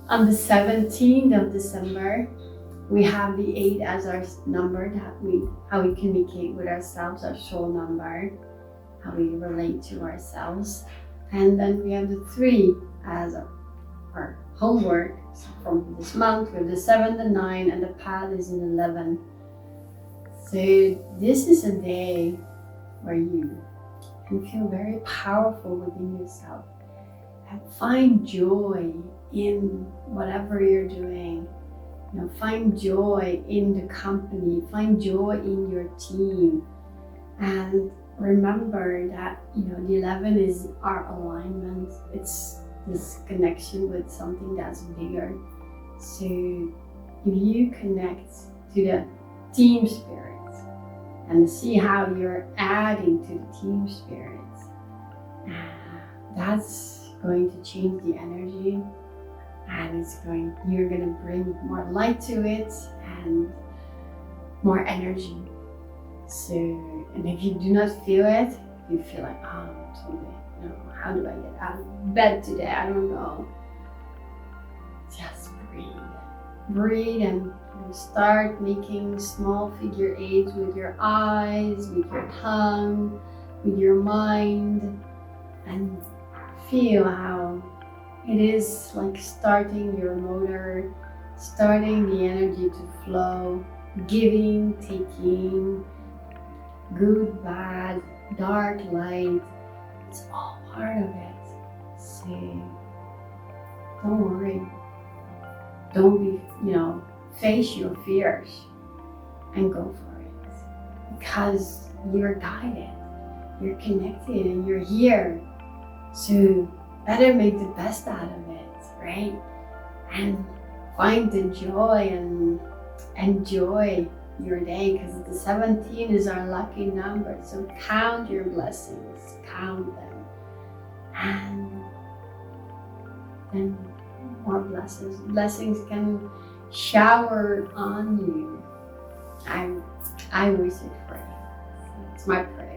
On the 17th of December, we have the 8 as our number, how we communicate with ourselves, our soul number, how we relate to ourselves. And then we have the 3 as our homework. So from this month, we have the 7, the 9, and the path is an 11. So this is a day where you can feel very powerful within yourself and find joy in whatever you're doing. Find joy in the company, find joy in your team, and remember that the 11 is our alignment. It's this connection with something that's bigger. So if you connect to the team spirit and see how you're adding to the team spirit, that's going to change the energy, and you're going to bring more light to it and more energy. So, and if you do not feel it, you feel like, oh, totally, how do I get out of bed today? I don't know. Just breathe and start making small figure 8s with your eyes, with your tongue, with your mind, and feel how it is like starting your motor, starting the energy to flow, giving, taking, good, bad, dark, light. It's all part of it. So don't worry. Don't be, face your fears and go for it, because you're guided, you're connected, and you're here. So better make the best out of it, right? And find the joy and enjoy your day, because the 17 is our lucky number. So count your blessings, count them, and then more blessings can shower on you. I wish it for you. It's my prayer.